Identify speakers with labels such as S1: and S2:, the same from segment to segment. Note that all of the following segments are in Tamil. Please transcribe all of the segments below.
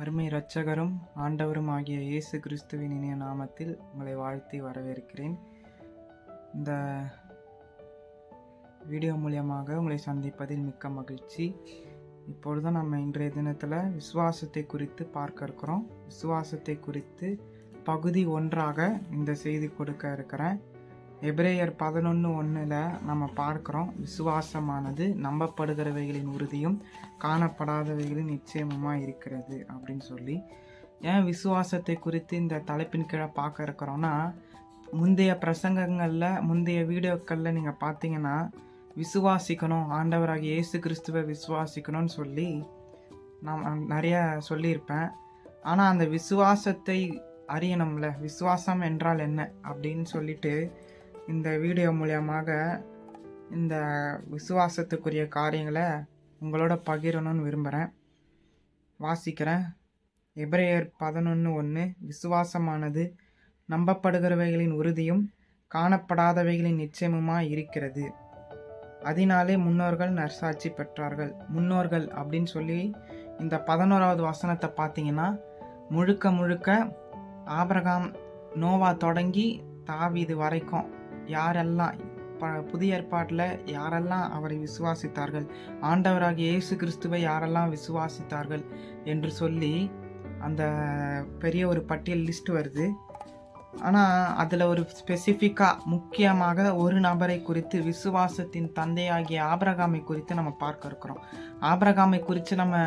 S1: அருமை இரட்சகரும் ஆண்டவரும் ஆகிய இயேசு கிறிஸ்துவின் இனிய நாமத்தில் உங்களை வாழ்த்தி வரவேற்கிறேன். இந்த வீடியோ மூலியமாக உங்களை சந்திப்பதில் மிக்க மகிழ்ச்சி. இப்பொழுது நம்ம இன்றைய தினத்தில் விசுவாசத்தை குறித்து பார்க்க இருக்கிறோம். விசுவாசத்தை குறித்து பகுதி 1 இந்த செய்தி கொடுக்க இருக்கிறேன். எபிரேயர் 11:1 நம்ம பார்க்குறோம், விசுவாசமானது நம்பப்படுகிறவைகளின் உறுதியும் காணப்படாதவைகளின் நிச்சயமுமாக இருக்கிறது அப்படின்னு சொல்லி. ஏன் விசுவாசத்தை குறித்து இந்த தலைப்பின் கீழே பார்க்க இருக்கிறோன்னா, முந்தைய பிரசங்கங்களில் முந்தைய வீடியோக்களில் நீங்கள் பார்த்தீங்கன்னா விசுவாசிக்கணும், ஆண்டவராகிய இயேசு கிறிஸ்துவை விசுவாசிக்கணும்னு சொல்லி நான் நிறைய சொல்லியிருப்பேன். ஆனால் அந்த விசுவாசத்தை அறியணும்ல, விசுவாசம் என்றால் என்ன அப்படின்னு சொல்லிட்டு இந்த வீடியோ மூலியமாக இந்த விசுவாசத்துக்குரிய காரியங்களை உங்களோட பகிரணும்னு விரும்புகிறேன். வாசிக்கிறேன். எபிரேயர் 11:1 விசுவாசமானது நம்பப்படுகிறவைகளின் உறுதியும் காணப்படாதவைகளின் நிச்சயமுமாய் இருக்கிறது, அதனாலே முன்னோர்கள் நற்சாட்சி பெற்றார்கள். முன்னோர்கள் அப்படின்னு சொல்லி இந்த 11வது வசனத்தை பார்த்தீங்கன்னா முழுக்க ஆபிரகாம், நோவா தொடங்கி தாவீது வரைக்கும் யாரெல்லாம் புதிய ஏற்பாட்டில் யாரெல்லாம் அவரை விசுவாசித்தார்கள், ஆண்டவராகிய இயேசு கிறிஸ்துவை யாரெல்லாம் விசுவாசித்தார்கள் என்று சொல்லி அந்த பெரிய ஒரு பட்டியல் லிஸ்ட் வருது. ஆனால் அதில் ஒரு ஸ்பெசிஃபிக்காக முக்கியமாக ஒரு நபரை குறித்து, விசுவாசத்தின் தந்தையாகிய ஆபிரகாமை குறித்து நம்ம பார்க்க இருக்கிறோம். ஆபிரகாமை குறித்து நம்ம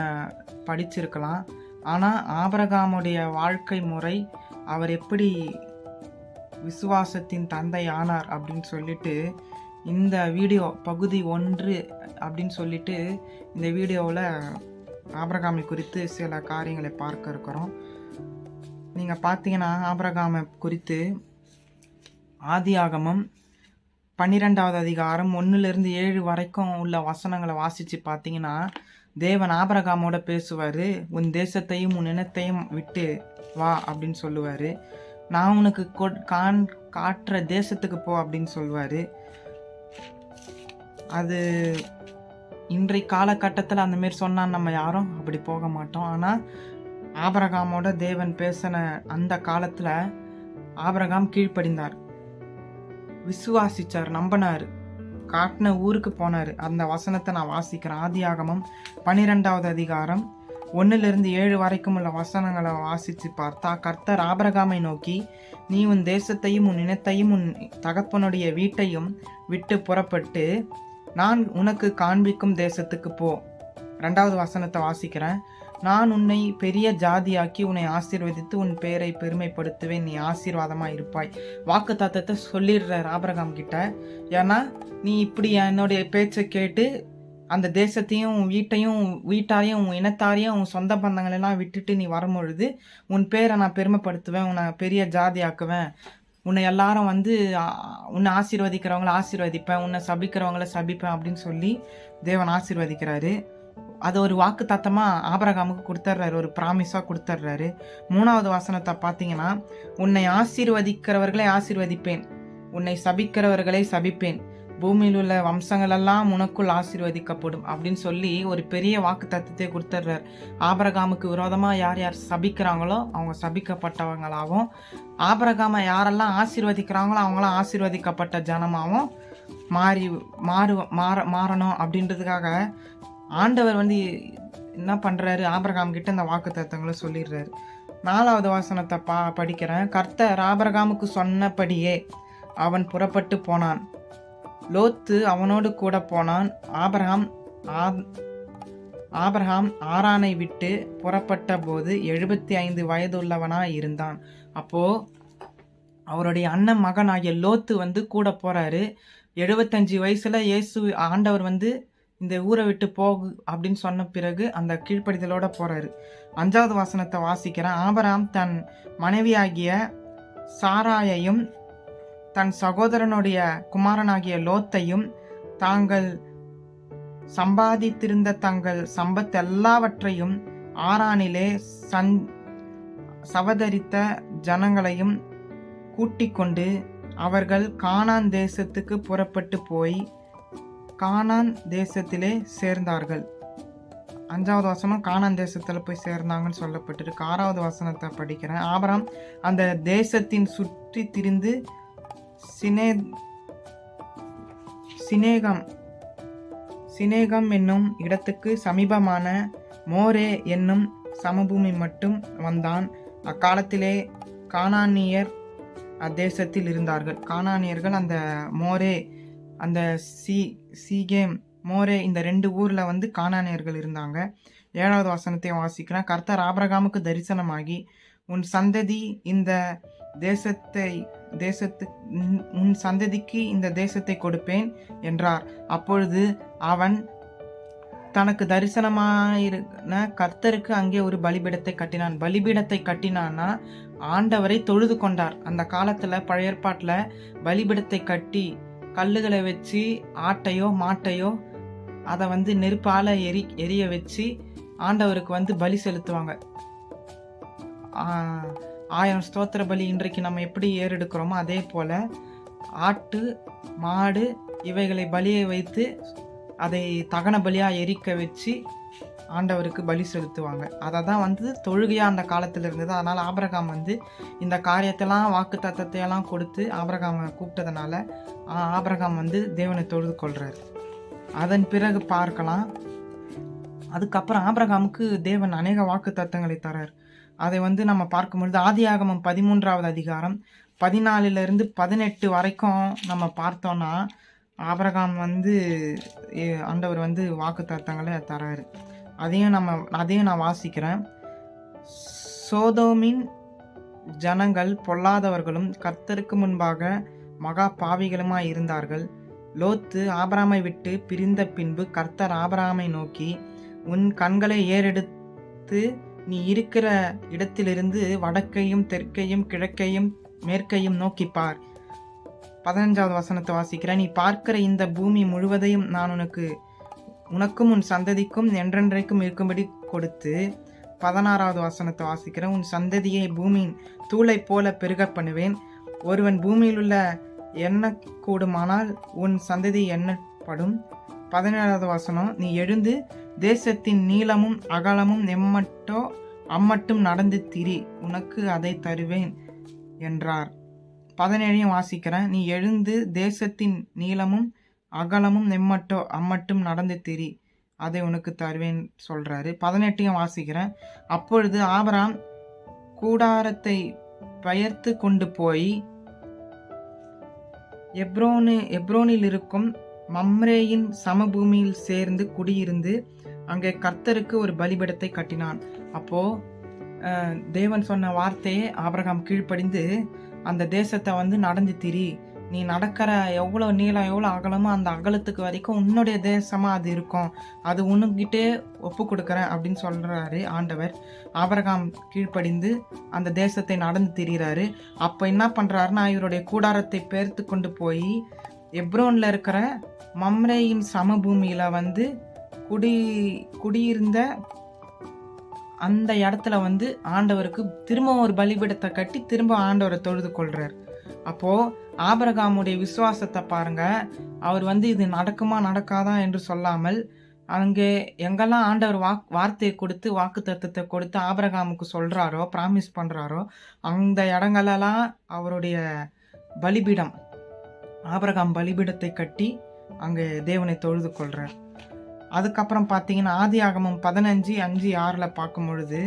S1: படிச்சிருக்கலாம், ஆனால் ஆபிரகாமுடைய வாழ்க்கை முறை, அவர் எப்படி விசுவாசத்தின் தந்தை ஆனார் அப்படின்னு சொல்லிட்டு இந்த வீடியோ பகுதி 1 அப்படின்னு சொல்லிட்டு இந்த வீடியோவில் ஆபிரகாமை குறித்து சில காரியங்களை பார்க்க இருக்கிறோம். நீங்கள் பார்த்தீங்கன்னா ஆபிரகாமை குறித்து ஆதியாகமம் 12வது அதிகாரம் 1-7 வரைக்கும் உள்ள வசனங்களை வாசித்து பார்த்தீங்கன்னா, தேவன் ஆபிரகாமோட பேசுவார். உன் தேசத்தையும் உன் இனத்தையும் விட்டு வா அப்படின்னு சொல்லுவார். நான் உனக்கு காட்டுற தேசத்துக்கு போ அப்படின்னு சொல்லுவார். அது இன்றைய காலகட்டத்தில் அந்தமாரி சொன்னால் நம்ம யாரும் அப்படி போக மாட்டோம். ஆனால் ஆபிரகாமோட தேவன் பேசின அந்த காலத்தில் ஆபிரகாம் கீழ்ப்படிந்தார், விசுவாசிச்சார், நம்பினார், காட்டின ஊருக்கு போனார். அந்த வசனத்தை நான் வாசிக்கிறேன். ஆதியாகமம் 12வது அதிகாரம் 1-7 வரைக்கும் உள்ள வசனங்களை வாசித்து பார்த்தா, கர்த்தர் ஆபிரகாமை நோக்கி, நீ உன் தேசத்தையும் உன் இனத்தையும் உன் தகப்பனுடைய வீட்டையும் விட்டு புறப்பட்டு நான் உனக்கு காண்பிக்கும் தேசத்துக்கு போ. 2வது வசனத்தை வாசிக்கிறேன். நான் உன்னை பெரிய ஜாதியாக்கி உன்னை ஆசீர்வதித்து உன் பெயரை பெருமைப்படுத்துவேன், நீ ஆசீர்வாதமாக இருப்பாய். வாக்கு தத்தத்தை சொல்லிடுறார் ஆபிரகாம் கிட்ட. ஏன்னா நீ இப்படி என்னுடைய பேச்சை கேட்டு அந்த தேசத்தையும் வீட்டாரையும் உன் இனத்தாரையும் உன் சொந்த பந்தங்களெல்லாம் விட்டுட்டு நீ வரும்பொழுது உன் பேரை நான் பெருமைப்படுத்துவேன், உன்னை பெரிய ஜாதி ஆக்குவேன், உன்னை எல்லாரும் உன்னை ஆசீர்வதிக்கிறவங்கள ஆசீர்வதிப்பேன், உன்னை சபிக்கிறவங்கள சபிப்பேன் அப்படின்னு சொல்லி தேவன் ஆசீர்வதிக்கிறாரு. அது ஒரு வாக்கு தத்தமாக ஆபிரகாமுக்கு கொடுத்துட்றாரு, ஒரு ப்ராமிஸாக கொடுத்துட்றாரு. 3வது வசனத்தை பார்த்தீங்கன்னா, உன்னை ஆசீர்வதிக்கிறவர்களை ஆசீர்வதிப்பேன், உன்னை சபிக்கிறவர்களை சபிப்பேன், பூமியில் உள்ள வம்சங்களெல்லாம் உனக்குள் ஆசீர்வதிக்கப்படும் அப்படின்னு சொல்லி ஒரு பெரிய வாக்கு தத்துவத்தை கொடுத்துட்றார். ஆபிரகாமுக்கு விரோதமாக யார் யார் சபிக்கிறாங்களோ அவங்க சபிக்கப்பட்டவங்களாகவும், ஆபிரகாமை யாரெல்லாம் ஆசீர்வதிக்கிறாங்களோ அவங்களாம் ஆசீர்வதிக்கப்பட்ட ஜனமாகவும் மாறணும் அப்படின்றதுக்காக ஆண்டவர் என்ன பண்ணுறாரு, ஆபிரகாம் கிட்ட இந்த வாக்கு தத்துவங்களை சொல்லிடுறாரு. 4வது வசனத்தை படிக்கிறேன். கர்த்தர் ஆபிரகாமுக்கு சொன்னபடியே அவன் புறப்பட்டு போனான், லோத்து அவனோடு கூட போனான். ஆபிரகாம் ஆரானை விட்டு புறப்பட்ட போது 75 வயதுள்ளவனாய் இருந்தான். அப்போ அவருடைய அண்ணன் மகனாகிய லோத்து கூட போறாரு. 75 வயசுல ஆண்டவர் இந்த ஊரை விட்டு போகு அப்படின்னு சொன்ன பிறகு அந்த கீழ்ப்படிதலோட போறாரு. 5வது வசனத்தை வாசிக்கிறேன். ஆபிரகாம் தன் மனைவியாகிய சாராயையும் தன் சகோதரனுடைய குமாரனாகிய லோத்தையும் தாங்கள் சம்பாதித்திருந்த தங்கள் சம்பத் எல்லாவற்றையும் ஆரானிலே சவதரித்த ஜனங்களையும் கூட்டிக் கொண்டு அவர்கள் கானான் தேசத்துக்கு புறப்பட்டு போய் கானான் தேசத்திலே சேர்ந்தார்கள். 5வது வசனம் கானான் தேசத்தில் போய் சேர்ந்தாங்கன்னு சொல்லப்பட்டிருக்கு. 6வது வசனத்தை படிக்கிறேன். ஆபிரகாம் அந்த தேசத்தின் சுற்றி திரிந்து சினேகம் என்னும் இடத்துக்கு சமீபமான மோரே என்னும் சமபூமி மட்டும் வந்தான். அக்காலத்திலே கானானியர் அத்தேசத்தில் இருந்தார்கள். கானானியர்கள் அந்த மோரே, அந்த சீகேம், மோரே, இந்த 2 ஊரில் வந்து கானானியர்கள் இருந்தாங்க. 7வது வசனத்தை வாசிக்கிறேன். கர்த்தர் ஆபிரகாமுக்கு தரிசனமாகி, உன் சந்ததி இந்த உன் சந்ததிக்கு இந்த தேசத்தை கொடுப்பேன் என்றார். அப்பொழுது அவன் தனக்கு தரிசனமாயிருந்த கர்த்தருக்கு அங்கே ஒரு பலிபீடத்தை கட்டினான். பலிபீடத்தை கட்டினான்னா ஆண்டவரை தொழுது கொண்டார். அந்த காலத்தில் பழைய ஏற்பாட்டில் பலிபீடத்தை கட்டி கல்லுகளை வச்சு ஆட்டையோ மாட்டையோ அதை வந்து நெருப்பால் எரிய வச்சு ஆண்டவருக்கு வந்து பலி செலுத்துவாங்க. 1000 ஸ்தோத்திர பலி இன்றைக்கு நம்ம எப்படி ஏறெடுக்கிறோமோ அதே போல் ஆட்டு மாடு இவைகளை பலியை வைத்து அதை தகன பலியாக எரிக்க வச்சு ஆண்டவருக்கு பலி செலுத்துவாங்க. அதை தான் வந்து தொழுகையாக அந்த காலத்தில் இருந்தது. அதனால் ஆபிரகாம் வந்து இந்த காரியத்தெல்லாம் வாக்கு தத்தத்தையெல்லாம் கொடுத்து ஆபிரகாமை கூப்பிட்டதுனால ஆபிரகாம் வந்து தேவனை தொழுது கொள்கிறார். அதன் பிறகு பார்க்கலாம். அதுக்கப்புறம் ஆபிரகாமுக்கு தேவன் அநேக வாக்கு தத்தங்களை தரார். அதை வந்து நம்ம பார்க்கும்பொழுது ஆதியாகமம் 13வது அதிகாரம் 14 - 18 வரைக்கும் நம்ம பார்த்தோன்னா ஆபிரகாம் வந்து ஆண்டவர் வந்து வாக்கு தத்தங்களை தராரு. அதையும் நான் வாசிக்கிறேன். சோதோமின் ஜனங்கள் பொல்லாதவர்களும் கர்த்தருக்கு முன்பாக மகா பாவிகளுமாய் இருந்தார்கள். லோத்து ஆபிரகாமை விட்டு பிரிந்த பின்பு கர்த்தர் ஆபிரகாமை நோக்கி, உன் கண்களை ஏறெடுத்து நீ இருக்கிற இடத்திலிருந்து வடக்கையும் தெற்கையும் கிழக்கையும் மேற்கையும் நோக்கிப்பார். 15வது வசனத்தை வாசிக்கிறேன். நீ பார்க்கிற இந்த பூமி முழுவதையும் நான் உனக்கும் உன் சந்ததிக்கும் என்றென்றைக்கும் இருக்கும்படி கொடுத்து, 16வது வசனத்தை வாசிக்கிறேன். உன் சந்ததியை பூமியின் தூளை போல பெருக பண்ணுவேன். ஒருவன் பூமியில் உள்ள எண்ண கூடுமானால் உன் சந்ததி எண்ணப்படும். 17வது வசனம். நீ எழுந்து தேசத்தின் நீளமும் அகலமும் அம்மட்டும் நடந்து திரி, உனக்கு அதை தருவேன் என்றார். 17ஐயும் வாசிக்கிறேன். நீ எழுந்து தேசத்தின் நீளமும் அகலமும் அம்மட்டும் நடந்து திரி, அதை உனக்கு தருவேன் சொல்றாரு. 18ஐயும் வாசிக்கிறேன். அப்பொழுது ஆபிரகாம் கூடாரத்தை பெயர்த்து கொண்டு போய் எப்ரோனில் இருக்கும் மம்ரேயின் சமபூமியில் சேர்ந்து குடியிருந்து அங்கே கர்த்தருக்கு ஒரு பலிபீடத்தை கட்டினான். அப்போ தேவன் சொன்ன வார்த்தையே ஆபிரகாம் கீழ்ப்படிந்து அந்த தேசத்தை வந்து நடந்து திரி, நீ நடக்கிற எவ்வளோ நீளம் எவ்வளோ அகலமோ அந்த அகலத்துக்கு வரைக்கும் உன்னுடைய தேசமாக அது இருக்கும், அது உன்னுக்கிட்டே ஒப்பு கொடுக்குறேன் அப்படின்னு சொல்கிறாரு ஆண்டவர். ஆபிரகாம் கீழ்ப்படிந்து அந்த தேசத்தை நடந்து திரிகிறாரு. அப்போ என்ன பண்ணுறாருன்னா இவருடைய கூடாரத்தை பெயர்த்து கொண்டு போய் எப்ரோனில் இருக்கிற மம்ரேயின் சமபூமியில் வந்து குடியிருந்த அந்த இடத்துல வந்து ஆண்டவருக்கு திரும்ப ஒரு பலிபீடத்தை கட்டி திரும்ப ஆண்டவரை தொழுது கொள்றார். அப்போ ஆபிரகாமுடைய விசுவாசத்தை பாருங்க. அவர் வந்து இது நடக்குமா நடக்காதா என்று சொல்லாமல் அங்கே எங்கெல்லாம் ஆண்டவர் வார்த்தையை கொடுத்து வாக்கு தத்துவத்தை கொடுத்து ஆபிரகாமுக்கு சொல்றாரோ, பிராமிஸ் பண்றாரோ, அந்த இடங்களெல்லாம் அவருடைய பலிபீடம், ஆபிரகாம் பலிபீடத்தை கட்டி அங்கே தேவனை தொழுது கொள்றார். அதுக்கப்புறம் பார்த்தீங்கன்னா ஆதியாகமம் 15:5-6 பார்க்கும் பொழுது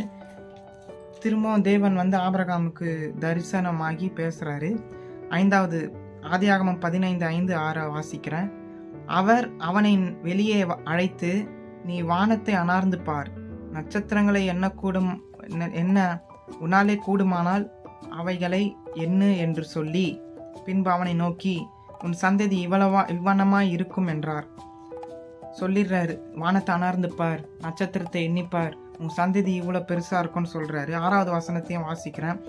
S1: திரும்பவும் தேவன் வந்து ஆபிரகாமுக்கு தரிசனமாகி பேசுறாரு. 5வது ஆதியாகமம் 15:5-6 வாசிக்கிறேன். அவர் அவனை வெளியே அழைத்து, நீ வானத்தை அனார்ந்து பார், நட்சத்திரங்களை என்ன உன்னாலே கூடுமானால் அவைகளை எண்ணு என்று சொல்லி, பின்பு அவனை நோக்கி, உன் சந்ததி இவ்வனமாய் இருக்கும் என்றார். சொல்லிடுறாரு, வானத்தை அனார்ந்து பார், நட்சத்திரத்தை எண்ணிப்பார், உன் சந்ததி இவ்வளோ பெருசாக இருக்கும்னு சொல்கிறாரு. 6வது வசனத்தையும் வாசிக்கிறேன்.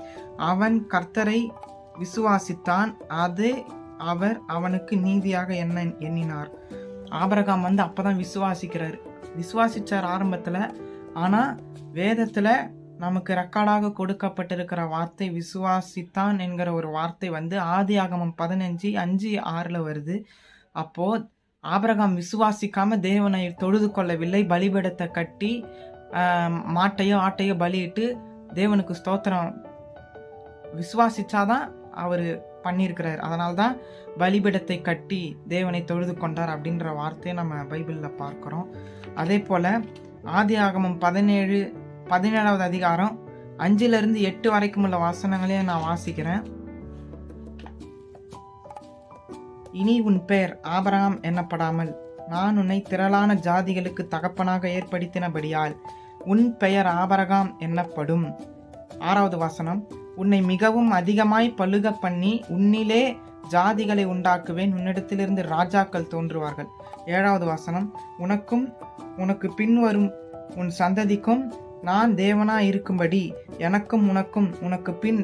S1: அவன் கர்த்தரை விசுவாசித்தான், அது அவர் அவனுக்கு நீதியாக எண்ணினார். ஆபிரகாம் வந்து அப்போதான் விசுவாசிச்சார் ஆரம்பத்தில். ஆனால் வேதத்தில் நமக்கு ரெக்கார்டாக கொடுக்கப்பட்டிருக்கிற வார்த்தை விசுவாசித்தான் என்கிற ஒரு வார்த்தை வந்து ஆதியாகமம் 15:5-6 வருது. அப்போது ஆபிரகாம் விசுவாசிக்காம தேவனை தொழுது கொள்ளவில்லை. பலிபீடத்தை கட்டி மாட்டையோ ஆட்டையோ பலியிட்டு தேவனுக்கு ஸ்தோத்திரம் விசுவாசிச்சாதான் அவர் பண்ணியிருக்கிறார். அதனால்தான் பலிபீடத்தை கட்டி தேவனை தொழுது கொண்டார் அப்படின்ற வார்த்தையை நம்ம பைபிளில் பார்க்குறோம். அதே போல் ஆதியாகமம் 17வது அதிகாரம் 5-8 வரைக்கும் உள்ள வசனங்களையும் நான் வாசிக்கிறேன். இனி உன் பெயர் ஆபிரகாம் என்னப்படாமல் நான் உன்னை திரளான ஜாதிகளுக்கு தகப்பனாக ஏற்படுத்தினபடியால் உன் பெயர் ஆபிரகாம் என்னப்படும். 6வது வசனம், உன்னை மிகவும் அதிகமாய் பலுக பண்ணி உன்னிலே ஜாதிகளை உண்டாக்குவேன், உன்னிடத்திலிருந்து ராஜாக்கள் தோன்றுவார்கள். 7வது வசனம், உனக்கும் உனக்கு பின்வரும் உன் சந்ததிக்கும் நான் தேவனாய் இருக்கும்படி எனக்கும் உனக்கும் உனக்கு பின்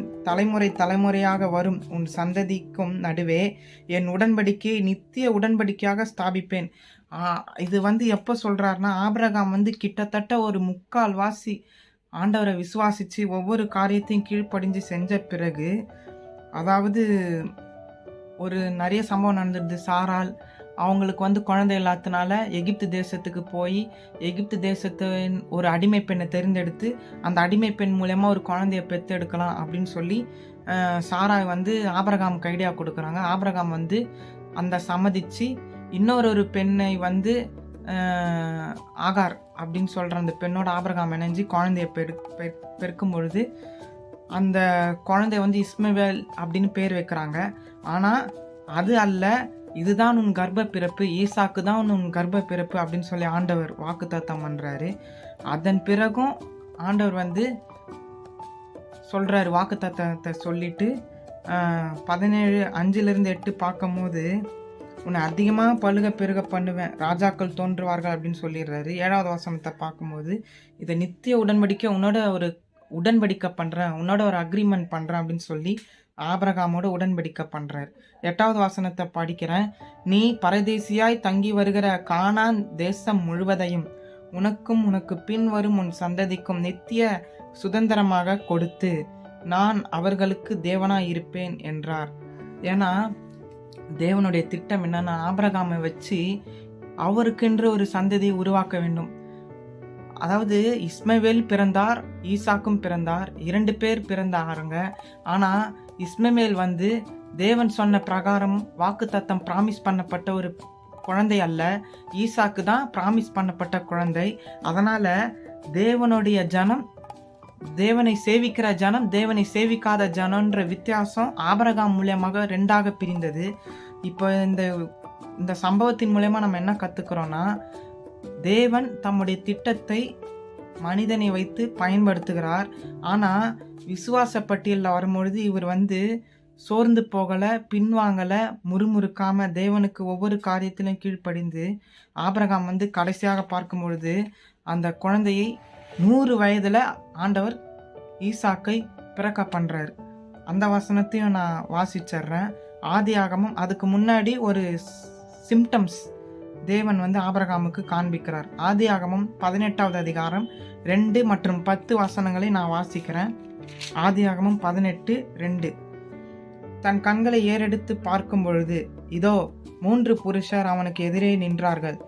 S1: தலைமுறையாக வரும் உன் சந்ததிக்கும் நடுவே என் உடன்படிக்கையை நித்திய உடன்படிக்கையாக ஸ்தாபிப்பேன். இது எப்போ சொல்றாருன்னா, ஆபிரகாம் கிட்டத்தட்ட ஒரு 3/4 வாசி ஆண்டவரை விசுவாசிச்சு ஒவ்வொரு காரியத்தையும் கீழ்ப்படிஞ்சு செஞ்ச பிறகு, அதாவது ஒரு நிறைய சம்பவம் நடந்துருது. சாரால் அவங்களுக்கு குழந்தை இல்லாதனால எகிப்து தேசத்துக்கு போய் எகிப்து தேசத்தின் ஒரு அடிமை பெண்ணை தேர்ந்தெடுத்து அந்த அடிமை பெண் மூலமா ஒரு குழந்தைய பெற்றெடுக்கலாம் அப்படின்னு சொல்லி சாராய் ஆபிரகாமுக்கு ஐடியா கொடுக்குறாங்க. ஆபிரகாம் அந்த சம்மதிச்சு இன்னொரு பெண்ணை ஆகார் அப்படின்னு சொல்கிற அந்த பெண்ணோட ஆபிரகாம் இணைஞ்சு குழந்தைய பெருக்கும் பொழுது அந்த குழந்தைய இஸ்மவேல் அப்படின்னு பேர் வைக்கிறாங்க. ஆனால் அது அல்ல, இதுதான் உன் கர்ப்ப பிறப்பு, ஈசாக்கு தான் உன் கர்ப்ப பிறப்பு அப்படின்னு சொல்லி ஆண்டவர் வாக்குத்தத்தம் பண்ணுறாரு. அதன் பிறகும் ஆண்டவர் சொல்கிறாரு, வாக்குத்தத்தத்தை சொல்லிட்டு 17:5-8 பார்க்கும்போது உன்னை அதிகமாக பழுக பெருக பண்ணுவேன், ராஜாக்கள் தோன்றுவார்கள் அப்படின்னு சொல்லிடுறாரு. 7வது வசனத்தை பார்க்கும்போது இதை நித்திய உடன்படிக்கை உன்னோட ஒரு உடன்படிக்கை பண்ணுறேன், உன்னோட ஒரு அக்ரிமெண்ட் பண்ணுறேன் அப்படின்னு சொல்லி ஆபிரகாமோட உடன்படிக்கை பண்ணுறார். 8வது வசனத்தை படிக்கிறேன். நீ பரதேசியாய் தங்கி வருகிற கானான் தேசம் முழுவதையும் உனக்கும் உனக்கு பின் வரும் உன் சந்ததிக்கும் நித்திய சுதந்திரமாக கொடுத்து நான் அவர்களுக்கு தேவனாய் இருப்பேன் என்றார். ஏன்னா தேவனுடைய திட்டம் என்னன்னா, ஆபிரகாமை வச்சு அவருக்கென்று ஒரு சந்ததியை உருவாக்க வேண்டும். அதாவது இஸ்மவேல் பிறந்தார், ஈசாக்கும் பிறந்தார், 2 பேர் பிறந்தாருங்க. ஆனால் இஸ்மவேல் தேவன் சொன்ன பிரகாரம் வாக்குத்தத்தம் பிராமிஸ் பண்ணப்பட்ட ஒரு குழந்தை அல்ல, ஈசாக்கு தான் பிராமிஸ் பண்ணப்பட்ட குழந்தை. அதனால தேவனுடைய ஜனம், தேவனை சேவிக்கிற ஜனம், தேவனை சேவிக்காத ஜனம்ன்ற வித்தியாசம் ஆபிரகாம் மூலியமாக 2ஆக பிரிந்தது. இப்போ இந்த சம்பவத்தின் மூலமா நம்ம என்ன கத்துக்கிறோம்னா, தேவன் தம்முடைய திட்டத்தை மனிதனை வைத்து பயன்படுத்துகிறார். ஆனால் விசுவாச பட்டியலில் வரும்பொழுது இவர் சோர்ந்து போகலை, பின்வாங்கலை, முறுமுறுக்காம தேவனுக்கு ஒவ்வொரு காரியத்திலும் கீழ்ப்படிந்து ஆபிரகாம் கடைசியாக பார்க்கும் பொழுது அந்த குழந்தையை 100 வயதில் ஆண்டவர் ஈசாக்கை பிறக்க பண்ணுறாரு. அந்த வசனத்தையும் நான் வாசிச்சிட்றேன். ஆதியாகமம் அதுக்கு முன்னாடி ஒரு சிம்டம்ஸ் தேவன் ஆபிரகாமுக்கு காண்பிக்கிறார். ஆதியாகமம் 18வது அதிகாரம் 2 மற்றும் 10 வசனங்களை நான் வாசிக்கிறேன். ஆதியாகமம் 18:2. தன் கண்களை ஏறெடுத்து பார்க்கும் பொழுது இதோ 3 புருஷர் அவனுக்கு எதிரே நின்றார்கள்.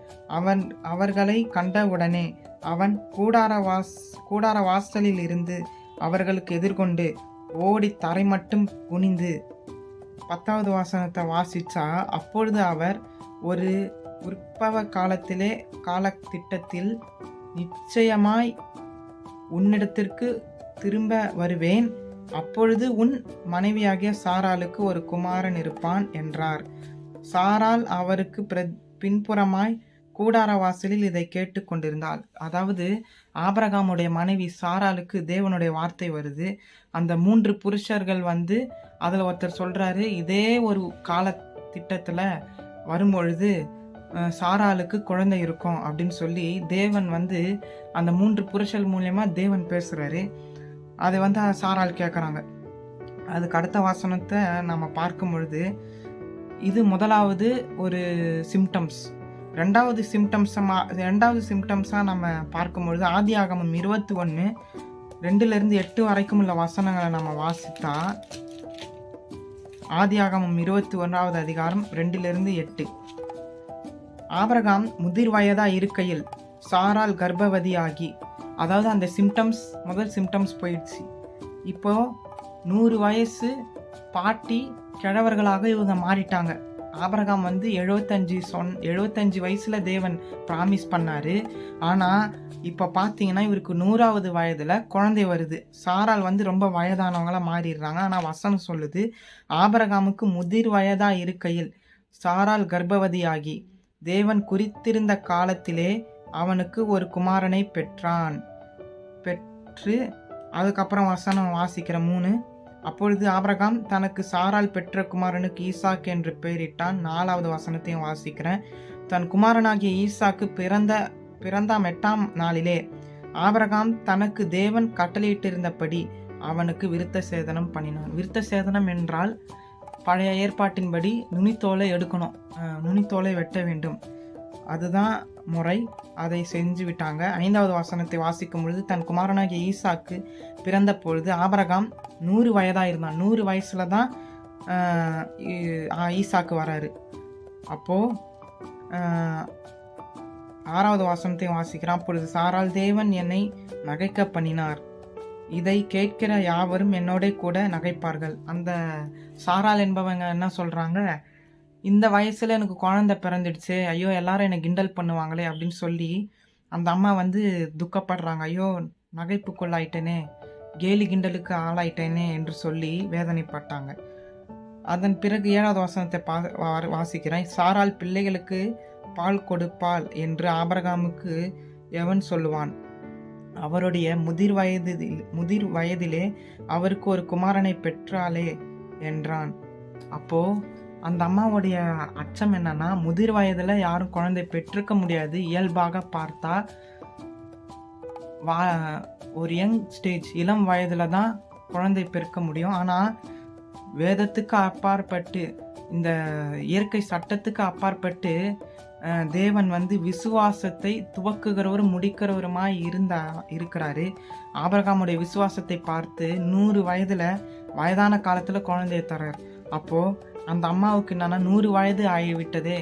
S1: அவர்களை கண்டவுடனே அவன் கூடார வாசலில் இருந்து அவர்களுக்கு எதிர்கொண்டு ஓடி தரை மட்டும் குனிந்து 10வது வசனத்தை வாசிச்சா, அப்பொழுது அவர் ஒரு உற்பவ காலத்திட்டத்தில் நிச்சயமாய் உன்னிடத்திற்கு திரும்ப வருவேன், அப்பொழுது உன் மனைவியாகிய சாராளுக்கு ஒரு குமாரன் இருப்பான் என்றார். சாராள் அவருக்கு பின்புறமாய் கூடார வாசலில் இதை கேட்டு கொண்டிருந்தாள். அதாவது ஆபிரகாமுடைய மனைவி சாராளுக்கு தேவனுடைய வார்த்தை வருது. அந்த 3 புருஷர்கள் அதில் ஒருத்தர் சொல்றாரு, இதே ஒரு கால திட்டத்தில் வரும்பொழுது சாராளுக்கு குழந்தை இருக்கும் அப்படின்னு சொல்லி தேவன் அந்த 3 புருஷர்கள் மூலயமா தேவன் பேசுறாரு. அதை சாராள் கேட்குறாங்க. அதுக்கு அடுத்த வசனத்தை நம்ம பார்க்கும் பொழுது இது முதலாவது ஒரு சிம்டம்ஸ். ரெண்டாவது சிம்டம்ஸாக நம்ம பார்க்கும்பொழுது ஆதியாகமம் 21:2-8 வரைக்கும் உள்ள வசனங்களை நம்ம வாசித்தா, ஆதியாகமம் 21வது அதிகாரம் 2-8. ஆபிரகாம் முதிர் வயதா இருக்கையில் சாரால் கர்ப்பவதியாகி, அதாவது அந்த முதல் சிம்டம்ஸ் போயிடுச்சு. இப்போ 100 வயசு பாட்டி கிழவர்களாக இவங்க மாறிட்டாங்க. ஆபிரகாம் 75 வயசுல தேவன் பிராமிஸ் பண்ணாரு. ஆனா இப்ப பாத்தீங்கன்னா இவருக்கு 100வது வயதுல குழந்தை வருது. சாரால் ரொம்ப வயதானவங்களா மாறிடுறாங்க. ஆனா வசனம் சொல்லுது, ஆபிரகாமுக்கு முதிர் வயதா இருக்கையில் சாரால் கர்ப்பவதியாகி தேவன் குறித்திருந்த காலத்திலே அவனுக்கு ஒரு குமாரனை பெற்று அதுக்கப்புறம் வசனம் வாசிக்கிற 3. அப்பொழுது ஆபிரகாம் தனக்கு சாரால் பெற்ற குமாரனுக்கு ஈசாக்கு என்று பெயரிட்டான். 4வது வசனத்தையும் வாசிக்கிறேன். தன் குமாரனாகிய ஈசாக்கு பிறந்தாம் 8ஆம் நாளிலே ஆபிரகாம் தனக்கு தேவன் கட்டளையிட்டிருந்தபடி அவனுக்கு விருத்த சேதனம் பண்ணினான். விருத்த சேதனம் என்றால் பழைய ஏற்பாட்டின்படி நுனித்தோலை எடுக்கணும், நுனித்தோலை வெட்ட வேண்டும், அதுதான் முறை. அதை செஞ்சு விட்டாங்க. 5வது வசனத்தை வாசிக்கும் பொழுது, தன் குமாரனாகிய ஈசாக்கு பிறந்த பொழுது ஆபிரகாம் 100 வயதாக இருந்தான். 100 வயசுல தான் ஈசாக்கு வராரு. அப்போது 6வது வசனத்தையும் வாசிக்கிறான். அப்பொழுது சாரால், தேவன் என்னை நகைக்க பண்ணினார், இதை கேட்கிற யாவரும் என்னோட கூட நகைப்பார்கள். அந்த சாரால் என்பவங்க என்ன சொல்றாங்க, இந்த வயசுல எனக்கு குழந்தை பிறந்துடுச்சு, ஐயோ எல்லாரும் என்னை கிண்டல் பண்ணுவாங்களே அப்படின்னு சொல்லி அந்த அம்மா துக்கப்படுறாங்க. ஐயோ நகைப்புக்குள்ளாயிட்டேனே, கேலி கிண்டலுக்கு ஆளாயிட்டேனே என்று சொல்லி வேதனைப்பட்டாங்க. அதன் பிறகு 7வது வசனத்தை வாசிக்கிறேன். சாரால் பிள்ளைகளுக்கு பால் கொடுப்பாள் என்று ஆபிரகாமுக்கு எவன் சொல்லுவான்? அவருடைய முதிர் வயதிலே அவருக்கு ஒரு குமாரனை பெற்றாளே என்றான். அப்போ அந்த அம்மாவுடைய அச்சம் என்னன்னா, முதிர் வயதுல யாரும் குழந்தை பெற்றிருக்க முடியாது. இயல்பாக பார்த்தா ஒரு யங் ஸ்டேஜ், இளம் வயதுல தான் குழந்தை பெருக்க முடியும். ஆனா வேதத்துக்கு அப்பாற்பட்டு, இந்த இயற்கை சட்டத்துக்கு அப்பாற்பட்டு தேவன் விசுவாசத்தை துவக்குகிறவரும் முடிக்கிறவருமாய் இருக்கிறாரு. ஆபிரகாமுடைய விசுவாசத்தை பார்த்து 100 வயதுல வயதான காலத்துல குழந்தைய தர்றார். அப்போ அந்த அம்மாவுக்கு என்னன்னா, 100 வயது ஆகிவிட்டதே,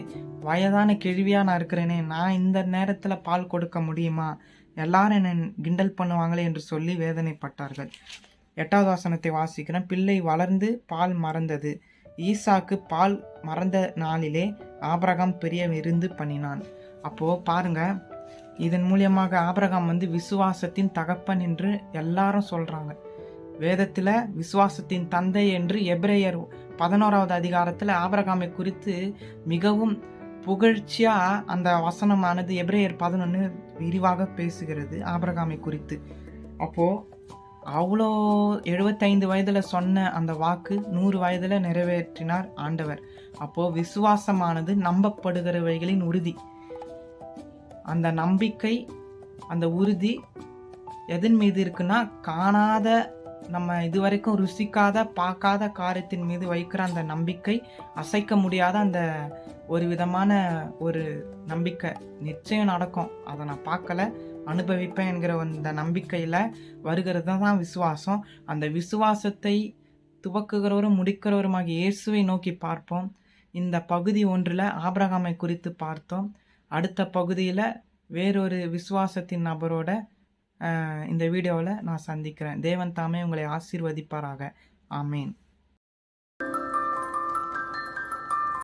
S1: வயதான கேள்வியா நான் இருக்கிறேனே, நான் இந்த நேரத்துல பால் கொடுக்க முடியுமா, எல்லாரும் என்னை கிண்டல் பண்ணுவாங்களே என்று சொல்லி வேதனைப்பட்டார்கள். 8வது வசனத்தை வாசிக்கிறேன். பிள்ளை வளர்ந்து பால் மறந்தது. ஈசாக்கு பால் மறந்த நாளிலே ஆபிரகாம் பெரிய விருந்து பண்ணினான். அப்போ பாருங்க, இதன் மூலியமாக ஆபிரகாம் விசுவாசத்தின் தகப்பன் என்று எல்லாரும் சொல்றாங்க. வேதத்துல விசுவாசத்தின் தந்தை என்று எபிரேயர் 11வது அதிகாரத்துல ஆபிரகாமை குறித்து மிகவும் புகழ்ச்சியா அந்த வசனமானது எபிரேயர் 11 விரிவாக பேசுகிறது ஆபிரகாமை குறித்து. அப்போ அவ்வளோ 75 வயதுல சொன்ன அந்த வாக்கு 100 வயதுல நிறைவேற்றினார் ஆண்டவர். அப்போ விசுவாசமானது நம்பப்படுகிறவைகளின் உறுதி. அந்த நம்பிக்கை, அந்த உறுதி எதன் மீது இருக்குன்னா, காணாத, நம்ம இதுவரைக்கும் ருசிக்காத பார்க்காத காரியத்தின் மீது வைக்கிற அந்த நம்பிக்கை, அசைக்க முடியாத அந்த ஒரு விதமான ஒரு நம்பிக்கை. நிச்சயம் நடக்கும், அதை நான் பார்க்கல, அனுபவிப்பேன் என்கிற அந்த நம்பிக்கையில வருகிறது தான் விசுவாசம். அந்த விசுவாசத்தை துவக்குகிறவரும் முடிக்கிறவருமாகிய இயேசுவை நோக்கி பார்ப்போம். இந்த பகுதி 1ல் ஆபிரகாமை குறித்து பார்த்தோம். அடுத்த பகுதியில் வேறொரு விசுவாசத்தின் நபரோட இந்த வீடியோவில் நான் சந்திக்கிறேன். தேவன் தாமே உங்களை ஆசீர்வதிப்பாராக. ஆமேன்.